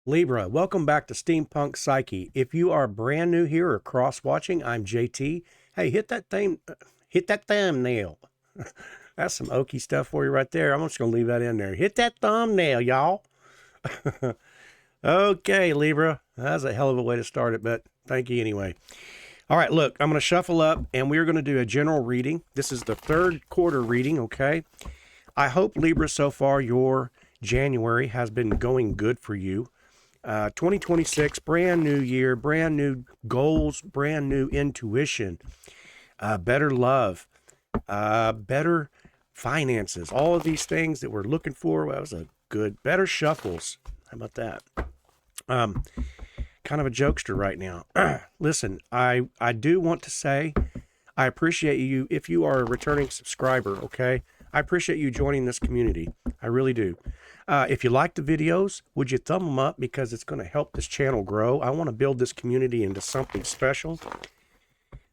Libra, welcome back to Steampunk Psyche. If you are brand new here or cross-watching, I'm JT. Hey, hit that thumbnail. That's some oaky stuff for you right there. I'm just going to leave that in there. Hit that thumbnail, y'all. Okay, Libra. That's a hell of a way to start it, but thank you anyway. All right, look, I'm going to shuffle up, and we're going to do a general reading. This is the third quarter reading, okay? I hope, Libra, so far your January has been going good for you. 2026, brand new year, brand new goals, brand new intuition, better love, better finances, all of these things that we're looking for. Well, that was a good, better shuffles. How about that? Kind of a jokester right now. Listen, I do want to say I appreciate you if you are a returning subscriber, okay? I appreciate you joining this community. I really do. If you like the videos, would you thumb them up because it's going to help this channel grow. I want to build this community into something special.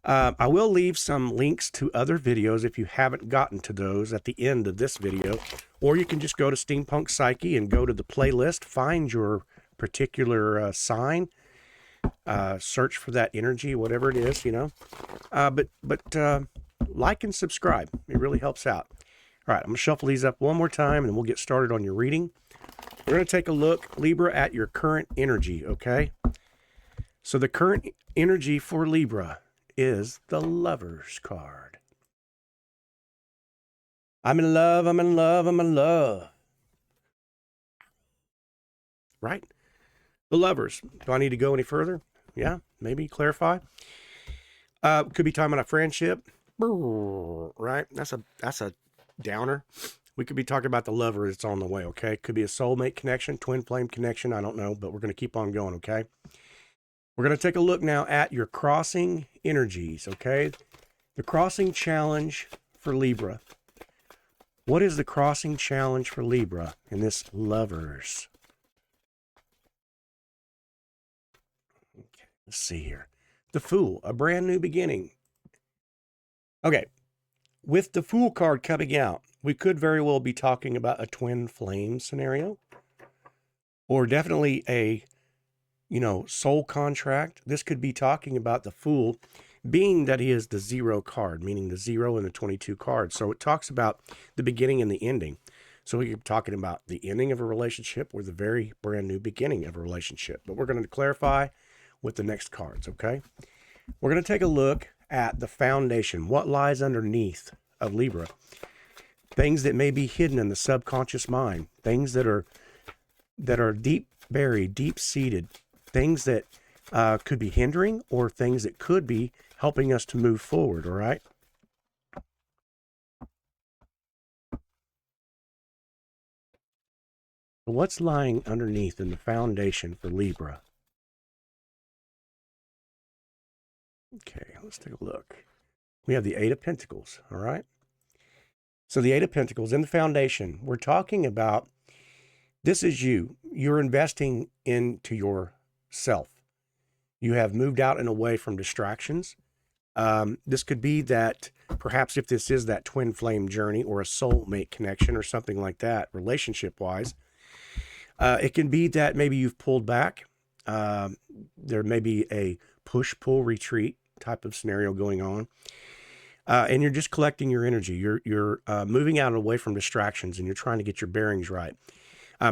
I will leave some links to other videos if you haven't gotten to those at the end of this video. Or you can just go to Steampunk Psyche and go to the playlist, find your particular sign, search for that energy, whatever it is, you know. But like and subscribe. It really helps out. All right, I'm going to shuffle these up one more time, and then we'll get started on your reading. We're going to take a look, Libra, at your current energy, okay? So the current energy for Libra is the Lover's card. I'm in love, I'm in love, I'm in love. Right? The Lovers. Do I need to go any further? Yeah, maybe clarify. Could be talking about a friendship. Right? That's a downer. We could be talking about the lover that's on the way, okay? Could be a soulmate connection, twin flame connection, I don't know, but we're going to keep on going, okay? We're going to take a look now at your crossing energies, okay? The crossing challenge for Libra. What is the crossing challenge for Libra in this Lovers? Okay, let's see here. The Fool, a brand new beginning. Okay, with the Fool card coming out, we could very well be talking about a twin flame scenario, or definitely a, soul contract. This could be talking about the Fool, being that he is the 0 card, meaning the 0 and the 22 cards. So it talks about the beginning and the ending. So we could be talking about the ending of a relationship or the very brand new beginning of a relationship. But we're going to clarify with the next cards, okay? We're going to take a look at the foundation, what lies underneath of Libra, things that may be hidden in the subconscious mind, things that are deep buried, deep seated, things that could be hindering or things that could be helping us to move forward. All right. What's lying underneath in the foundation for Libra? Okay, let's take a look. We have the 8 of Pentacles, all right? So the 8 of Pentacles in the foundation, we're talking about, this is you. You're investing into yourself. You have moved out and away from distractions. This could be that perhaps if this is that twin flame journey or a soulmate connection or something like that, relationship-wise, it can be that maybe you've pulled back. There may be a push-pull retreat type of scenario going on. And you're just collecting your energy. You're moving out and away from distractions, and you're trying to get your bearings right.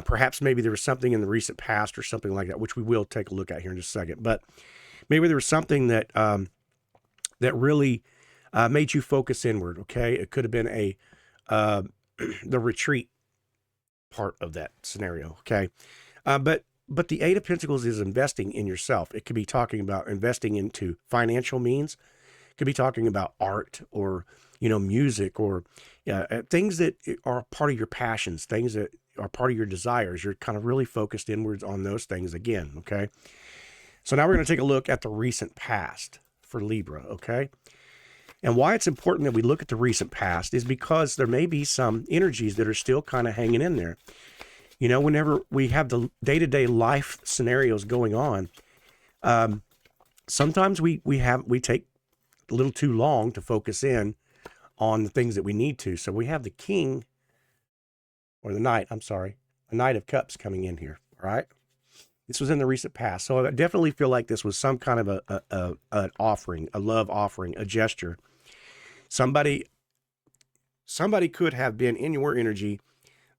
Perhaps maybe there was something in the recent past or something like that, which we will take a look at here in just a second. But maybe there was something that that really made you focus inward. Okay, it could have been the retreat part of that scenario. Okay, but the 8 of Pentacles is investing in yourself. It could be talking about investing into financial means. Could be talking about art or, music or things that are part of your passions, things that are part of your desires. You're kind of really focused inwards on those things again, okay? So now we're going to take a look at the recent past for Libra, okay? And why it's important that we look at the recent past is because there may be some energies that are still kind of hanging in there. Whenever we have the day-to-day life scenarios going on, sometimes we take a little too long to focus in on the things that we need to. So we have the king, or the knight, a knight of cups coming in here, all right? This was in the recent past. So I definitely feel like this was some kind of an offering, a love offering, a gesture. Somebody could have been in your energy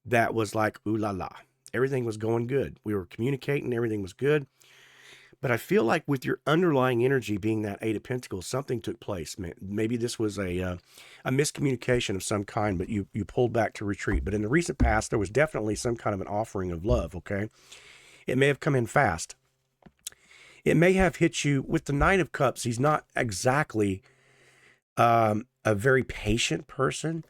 that was like, ooh la la. Everything was going good. We were communicating, everything was good. But I feel like with your underlying energy being that Eight of Pentacles, something took place. Maybe this was a miscommunication of some kind, but you pulled back to retreat. But in the recent past, there was definitely some kind of an offering of love, okay? It may have come in fast. It may have hit you with the Knight of Cups. He's not exactly a very patient person.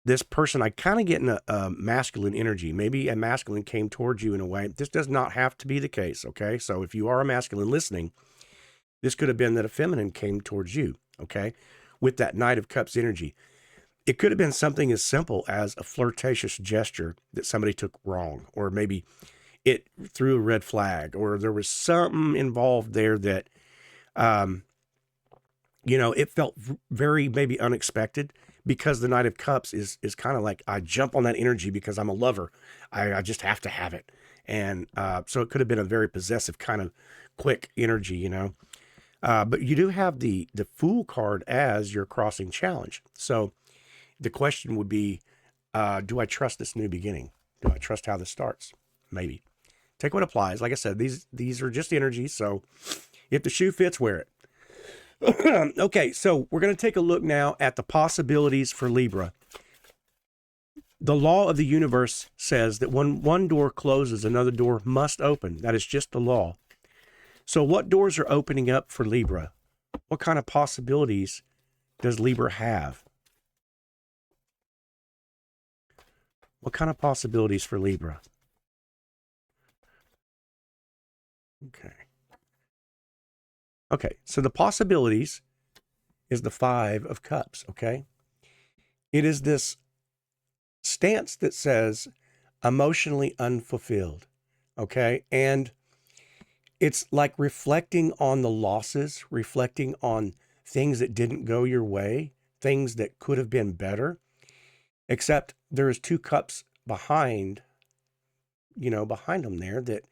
This person, I kind of get in a masculine energy. Maybe a masculine came towards you in a way. This does not have to be the case, okay? So if you are a masculine listening, this could have been that a feminine came towards you, okay? With that Knight of Cups energy. It could have been something as simple as a flirtatious gesture that somebody took wrong, or maybe it threw a red flag, or there was something involved there that, it felt very maybe unexpected. Because the Knight of Cups is kind of like, I jump on that energy because I'm a lover. I just have to have it. And so it could have been a very possessive kind of quick energy, But you do have the Fool card as your crossing challenge. So the question would be, do I trust this new beginning? Do I trust how this starts? Maybe. Take what applies. Like I said, these are just energies. So if the shoe fits, wear it. Okay, so we're going to take a look now at the possibilities for Libra. The law of the universe says that when one door closes, another door must open. That is just the law. So what doors are opening up for Libra? What kind of possibilities does Libra have? What kind of possibilities for Libra? Okay, so the possibilities is the Five of Cups, okay? It is this stance that says emotionally unfulfilled, okay? And it's like reflecting on the losses, reflecting on things that didn't go your way, things that could have been better, except there is two cups behind them there that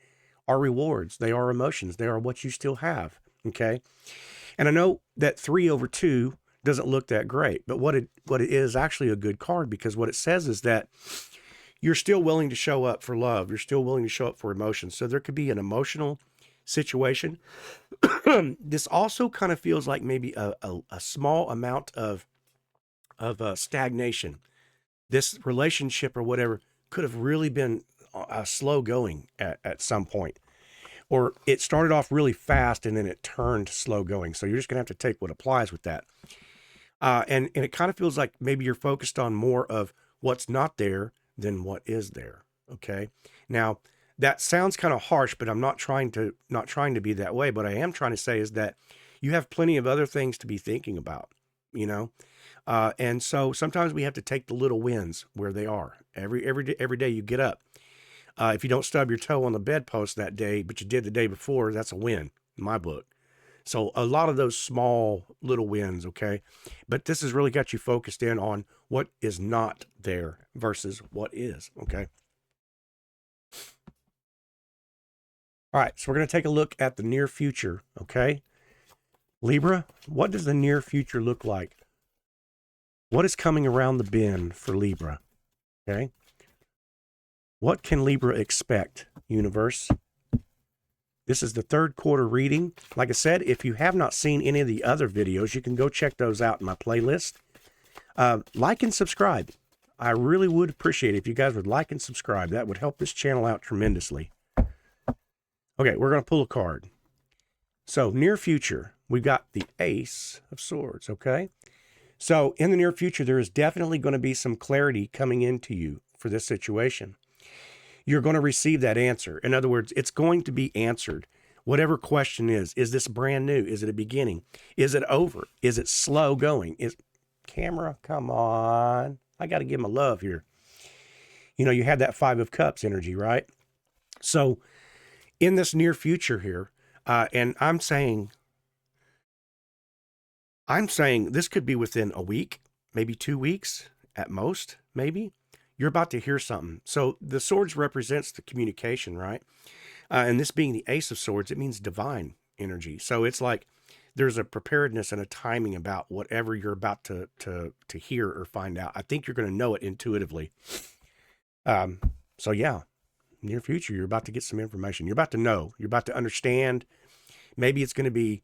are rewards. They are emotions. They are what you still have. Okay. And I know that 3/2 doesn't look that great, but what it is actually a good card, because what it says is that you're still willing to show up for love. You're still willing to show up for emotions. So there could be an emotional situation. This also kind of feels like maybe a small amount of stagnation. This relationship or whatever could have really been slow going at some point. Or it started off really fast and then it turned slow going. So you're just going to have to take what applies with that. And it kind of feels like maybe you're focused on more of what's not there than what is there. Okay. Now that sounds kind of harsh, but I'm not trying to be that way. But I am trying to say is that you have plenty of other things to be thinking about, and so sometimes we have to take the little wins where they are. Every day you get up. If you don't stub your toe on the bedpost that day, but you did the day before, that's a win in my book. So a lot of those small little wins, okay? But this has really got you focused in on what is not there versus what is, okay? All right, so we're going to take a look at the near future, okay? Libra, what does the near future look like? What is coming around the bend for Libra, okay? What can Libra expect, universe? This is the third quarter reading. Like I said, if you have not seen any of the other videos, you can go check those out in my playlist. Like and subscribe. I really would appreciate it if you guys would like and subscribe. That would help this channel out tremendously. Okay, we're going to pull a card. So, near future, we've got the Ace of Swords, okay? So, in the near future, there is definitely going to be some clarity coming into you for this situation. You're going to receive that answer. In other words, it's going to be answered. Whatever question is this brand new? Is it a beginning? Is it over? Is it slow going? Camera, come on. I got to give him a love here. You had that Five of Cups energy, right? So in this near future here, and I'm saying this could be within a week, maybe 2 weeks at most, maybe. You're about to hear something. So the swords represents the communication, right? And this being the Ace of Swords, it means divine energy. So it's like there's a preparedness and a timing about whatever you're about to hear or find out. I think you're going to know it intuitively. So yeah, near future, you're about to get some information. You're about to know. You're about to understand. Maybe it's going to be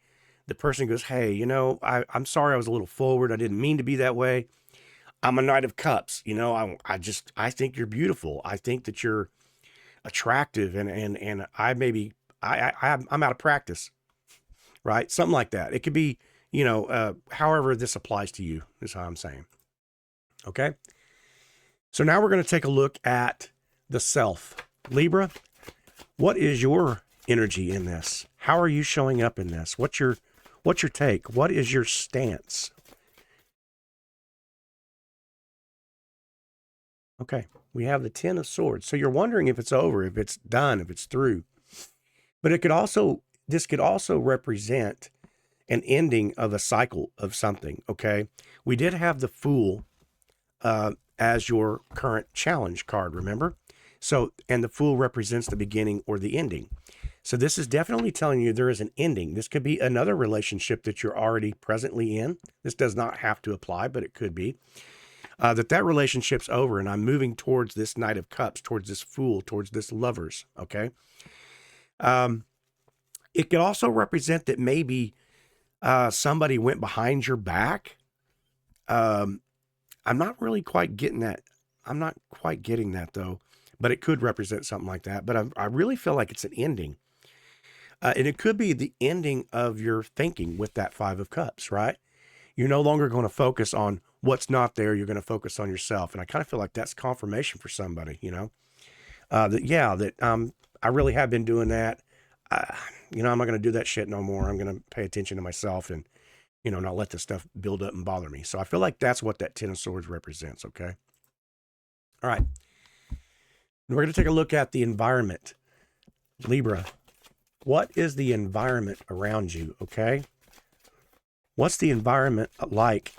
the person goes, hey, you know, I'm sorry I was a little forward. I didn't mean to be that way. I'm a Knight of Cups. You know, I think you're beautiful. I think that you're attractive, and I'm out of practice, right? Something like that. It could be, you know, however this applies to you is how I'm saying. Okay. So now we're going to take a look at the self. Libra, what is your energy in this? How are you showing up in this? What's your take? What is your stance? Okay, we have the Ten of Swords. So you're wondering if it's over, if it's done, if it's through. But this could also represent an ending of a cycle of something, okay? We did have the Fool as your current challenge card, remember? So, and the Fool represents the beginning or the ending. So this is definitely telling you there is an ending. This could be another relationship that you're already presently in. This does not have to apply, but it could be. That relationship's over and I'm moving towards this Knight of Cups, towards this Fool, towards this Lovers, okay? It could also represent that maybe somebody went behind your back. I'm not really quite getting that. I'm not quite getting that though, but it could represent something like that. But I really feel like it's an ending. And it could be the ending of your thinking with that Five of Cups, right? You're no longer going to focus on what's not there. You're going to focus on yourself. And I kind of feel like that's confirmation for somebody, you know, I really have been doing that. You know, I'm not going to do that shit no more. I'm going to pay attention to myself and, you know, not let this stuff build up and bother me. So I feel like that's what that Ten of Swords represents. Okay. All right. We're going to take a look at the environment. Libra, what is the environment around you? Okay. What's the environment like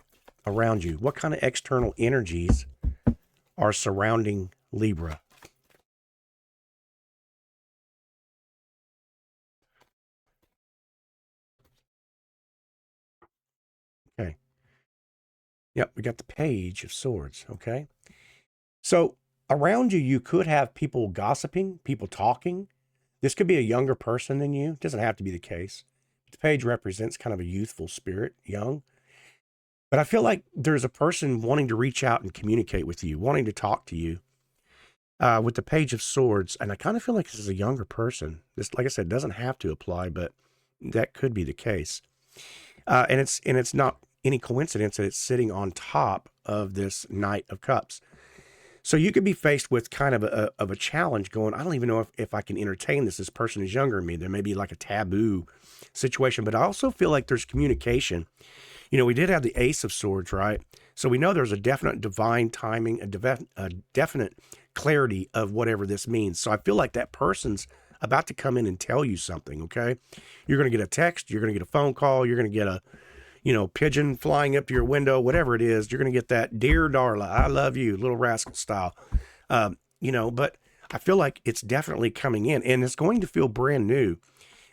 around you? What kind of external energies are surrounding Libra? Okay. Yep, we got the Page of Swords. Okay. So around you, you could have people gossiping, people talking. This could be a younger person than you. It doesn't have to be the case. The Page represents kind of a youthful spirit, young. But I feel like there's a person wanting to reach out and communicate with you, wanting to talk to you. With the Page of Swords, and I kind of feel like this is a younger person. This, like I said, doesn't have to apply, but that could be the case. And it's not any coincidence that it's sitting on top of this Knight of Cups. So you could be faced with kind of a challenge going, I don't even know if I can entertain this. This person is younger than me. There may be like a taboo situation, but I also feel like there's communication. You know, we did have the Ace of Swords, right? So we know there's a definite divine timing, a definite clarity of whatever this means. So I feel like that person's about to come in and tell you something, okay? You're going to get a text, you're going to get a phone call, you're going to get a, you know, pigeon flying up to your window, whatever it is, you're going to get that, dear Darla, I love you, little rascal style. You know, but I feel like it's definitely coming in and it's going to feel brand new.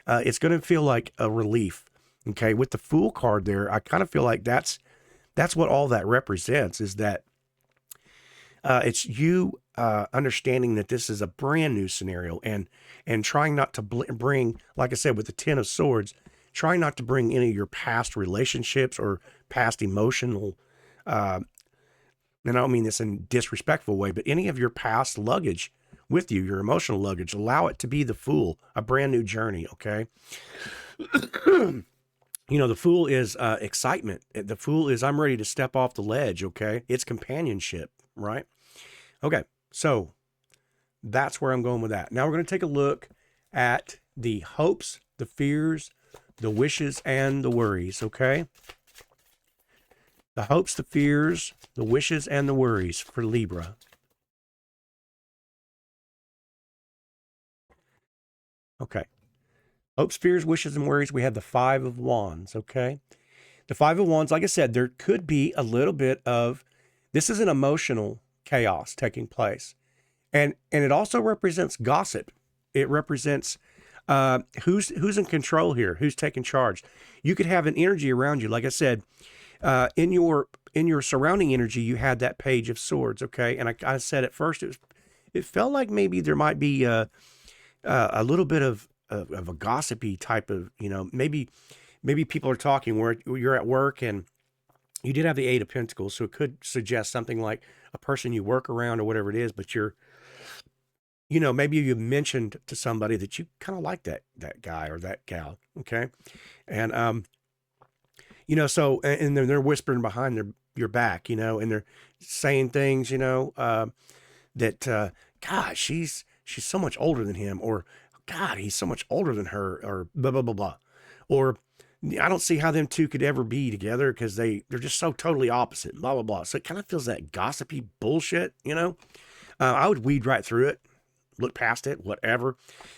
It's going to feel like a relief. Okay. With the Fool card there, I kind of feel like that's what all that represents is that it's you understanding that this is a brand new scenario and trying not to bring, like I said, with the Ten of Swords, trying not to bring any of your past relationships or past emotional, and I don't mean this in a disrespectful way, but any of your past luggage with you, your emotional luggage, allow it to be the Fool, a brand new journey. Okay. You know, the Fool is excitement. The Fool is, I'm ready to step off the ledge. Okay. It's companionship, right? Okay. So that's where I'm going with that. Now we're going to take a look at the hopes, the fears, the wishes, and the worries. Okay. The hopes, the fears, the wishes, and the worries for Libra. Okay. Hopes, fears, wishes, and worries. We have the Five of Wands. Okay. The Five of Wands, like I said, there could be a little bit of, this is an emotional chaos taking place. And it also represents gossip. It represents who's in control here, who's taking charge. You could have an energy around you. Like I said, in your surrounding energy, you had that Page of Swords, okay? And I said at first it felt like maybe there might be a little bit of a gossipy type of, maybe people are talking where you're at work, and you did have the Eight of Pentacles, so it could suggest something like a person you work around or whatever it is, but you're, maybe you mentioned to somebody that you kind of like that guy or that gal, okay? And so, and then they're whispering behind your back, and they're saying things, that God, she's so much older than him, or God, he's so much older than her, or blah blah blah blah, or I don't see how them two could ever be together because they're just so totally opposite, blah blah blah. So it kind of feels that gossipy bullshit, I would weed right through it, look past it, whatever.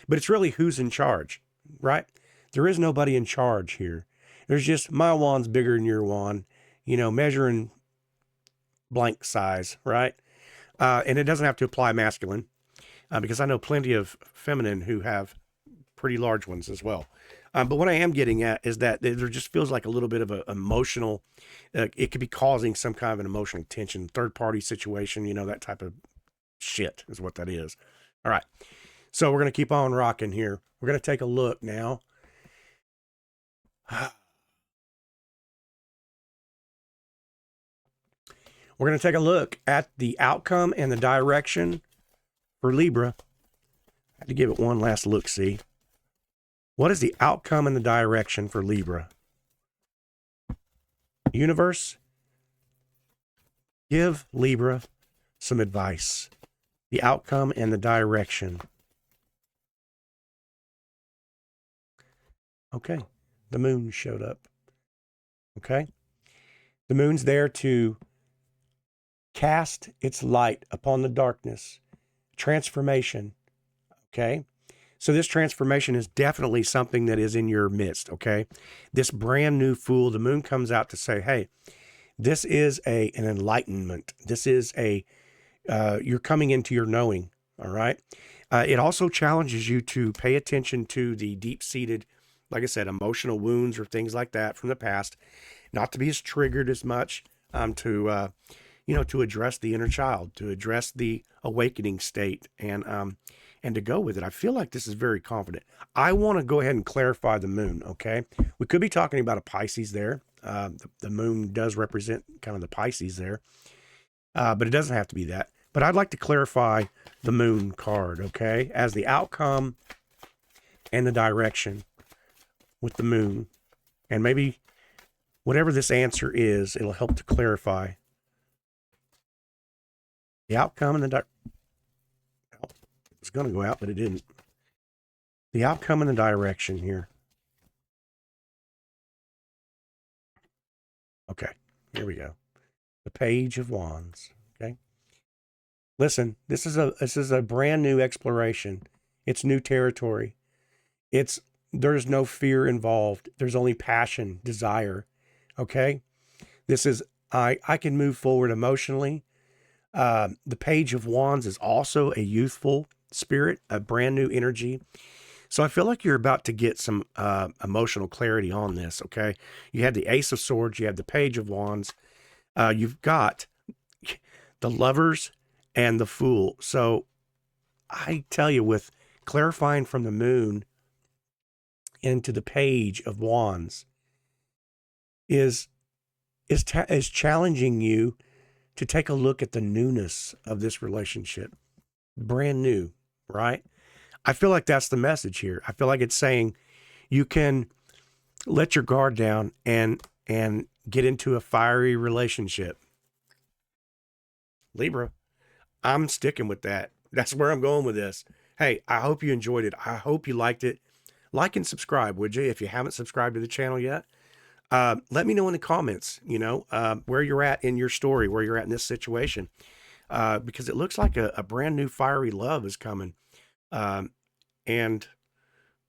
But it's really who's in charge, right? There is nobody in charge here. There's just my wand's bigger than your wand, measuring blank size, right? And it doesn't have to apply masculine, because I know plenty of feminine who have pretty large ones as well. But what I am getting at is that there just feels like a little bit of an emotional, it could be causing some kind of an emotional tension, third party situation, that type of shit is what that is. All right. So we're going to keep on rocking here. We're going to take a look now. We're going to take a look at the outcome and the direction for Libra. I had to give it one last look, see. What is the outcome and the direction for Libra? Universe, give Libra some advice. The outcome and the direction. Okay, the moon showed up. Okay, the moon's there to cast its light upon the darkness. Transformation. Okay, so this transformation is definitely something that is in your midst. Okay, this brand new fool, the moon comes out to say, hey, this is an enlightenment. This is you're coming into your knowing. All right. It also challenges you to pay attention to the deep-seated, like I said, emotional wounds or things like that from the past, not to be as triggered as much, to address the inner child, to address the awakening state, and to go with it. I feel like this is very confident. I want to go ahead and clarify the moon, okay? We could be talking about a Pisces there. The moon does represent kind of the Pisces there, but it doesn't have to be that. But I'd like to clarify the moon card, okay, as the outcome and the direction with the moon. And maybe whatever this answer is, it'll help to clarify the outcome and the it was going to go out, but it didn't. The outcome and the direction here. Okay, here we go. The Page of Wands. Okay. Listen, this is a brand new exploration. It's new territory. There's no fear involved. There's only passion, desire. Okay. This is, I can move forward emotionally. The Page of Wands is also a youthful spirit, a brand new energy. So I feel like you're about to get some emotional clarity on this, okay? You had the Ace of Swords, you have the Page of Wands, you've got the Lovers and the Fool. So I tell you, with clarifying from the moon into the Page of Wands is challenging you to take a look at the newness of this relationship. Brand new, right? I feel like that's the message here. I feel like it's saying you can let your guard down and get into a fiery relationship. Libra, I'm sticking with that. That's where I'm going with this. Hey, I hope you enjoyed it. I hope you liked it. Like and subscribe, would you? If you haven't subscribed to the channel yet, let me know in the comments, where you're at in your story, where you're at in this situation, because it looks like a brand new fiery love is coming. And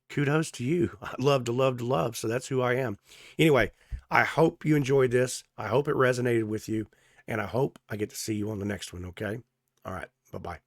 kudos to you. I love to love to love. So that's who I am. Anyway, I hope you enjoyed this. I hope it resonated with you. And I hope I get to see you on the next one. Okay. All right. Bye-bye.